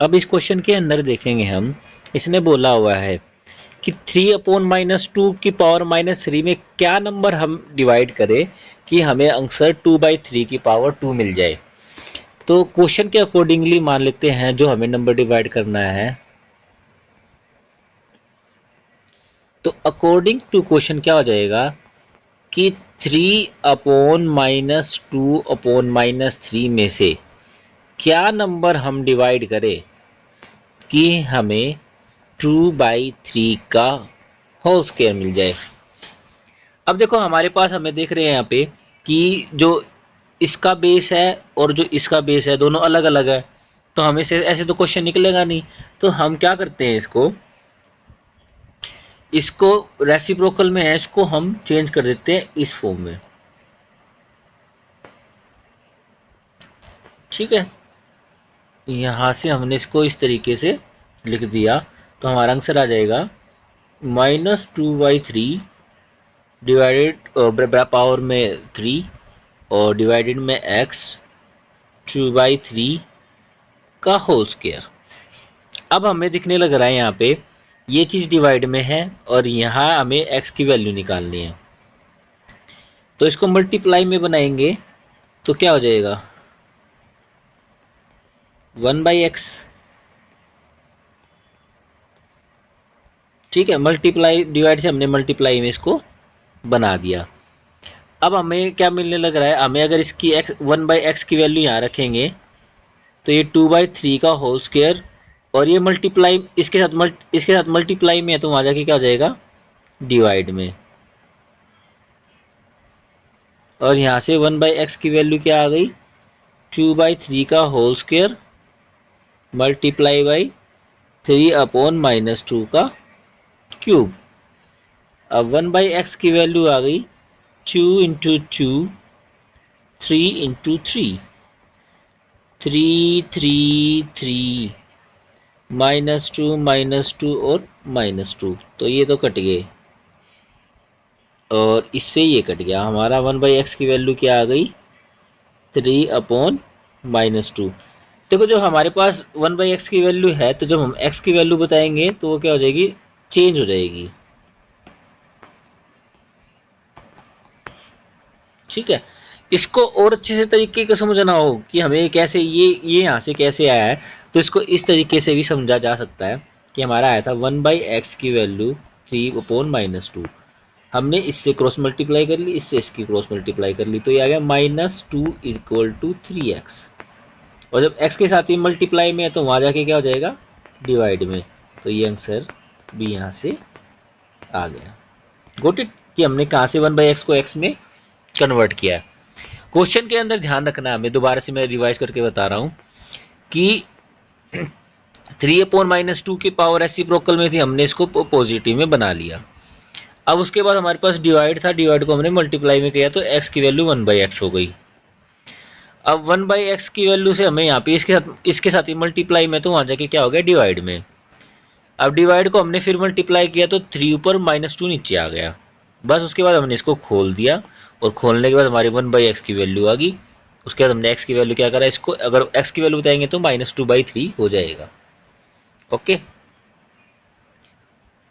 अब इस क्वेश्चन के अंदर देखेंगे हम, इसने बोला हुआ है कि 3/-2 की पावर -3 में क्या नंबर हम डिवाइड करें कि हमें आंसर 2/3 की पावर 2 मिल जाए। तो क्वेश्चन के अकॉर्डिंगली मान लेते हैं जो हमें नंबर डिवाइड करना है। तो अकॉर्डिंग टू क्वेश्चन क्या हो जाएगा कि 3/-2/-3 में से क्या नंबर हम डिवाइड करें कि हमें 2/3 का होल स्क्वायर मिल जाए। अब देखो हमारे पास, हमें देख रहे हैं यहाँ पे कि जो इसका बेस है और जो इसका बेस है दोनों अलग अलग है, तो हमें से ऐसे तो क्वेश्चन निकलेगा नहीं। तो हम क्या करते हैं, इसको रेसिप्रोकल में है, इसको हम चेंज कर देते हैं इस फॉर्म में। ठीक है, यहाँ से हमने इसको इस तरीके से लिख दिया तो हमारा आंसर आ जाएगा -2/3 डिवाइडेड पावर में 3 और डिवाइडेड में x 2/3 का होल स्क्वायर। अब हमें दिखने लग रहा है यहाँ पे ये चीज़ डिवाइड में है और यहाँ हमें x की वैल्यू निकालनी है। तो इसको मल्टीप्लाई में बनाएंगे तो क्या हो जाएगा, 1/x। ठीक है, मल्टीप्लाई डिवाइड से हमने मल्टीप्लाई में इसको बना दिया। अब हमें क्या मिलने लग रहा है, हमें अगर इसकी x 1/x की वैल्यू यहाँ रखेंगे तो ये 2/3 का होल स्क्वायर, और ये मल्टीप्लाई इसके साथ मल्टीप्लाई में है तो वहाँ जाके क्या हो जाएगा, डिवाइड में। और यहाँ से 1/x की वैल्यू क्या आ गई, 2/3 का होल स्क्वायर मल्टीप्लाई बाई 3/-2 का क्यूब। अब 1/x की वैल्यू आ गई 2 × 2 3 × 3 3 3 3 -2 और -2, तो ये तो कट गए और इससे ये कट गया। हमारा 1/x की वैल्यू क्या आ गई, 3/-2। देखो जो हमारे पास 1/x की वैल्यू है, तो जब हम x की वैल्यू बताएंगे तो वो क्या हो जाएगी, चेंज हो जाएगी। ठीक है, इसको और अच्छे से तरीके का समझना हो कि हमें कैसे ये यहाँ से कैसे आया है, तो इसको इस तरीके से भी समझा जा सकता है कि हमारा आया था 1/x की वैल्यू 3/-2, हमने इससे क्रॉस मल्टीप्लाई कर ली, इससे इसकी क्रॉस मल्टीप्लाई कर ली, तो ये आ गया -2 = 3x। और जब x के साथ ही मल्टीप्लाई में है तो वहाँ जाके क्या हो जाएगा, डिवाइड में। तो ये आंसर भी यहाँ से आ गया। गोट इट, कि हमने कहाँ से 1/x को x में कन्वर्ट किया है। क्वेश्चन के अंदर ध्यान रखना है हमें, दोबारा से मैं रिवाइज करके बता रहा हूँ कि 3/-2 की पावर रेसिप्रोकल में थी, हमने इसको पॉजिटिव में बना लिया। अब उसके बाद हमारे पास डिवाइड था, डिवाइड को हमने मल्टीप्लाई में किया तो x की वैल्यू 1/x हो गई। अब 1/x की वैल्यू से हमें यहाँ पे इसके साथ ही मल्टीप्लाई में, तो वहाँ जाके क्या हो गया, डिवाइड में। अब डिवाइड को हमने फिर मल्टीप्लाई किया तो 3 ऊपर -2 नीचे आ गया। बस उसके बाद हमने इसको खोल दिया और खोलने के बाद हमारी 1/x की वैल्यू आ गई। उसके बाद हमने x की वैल्यू क्या करा, इसको अगर x की वैल्यू बताएंगे तो -2/3 हो जाएगा। ओके।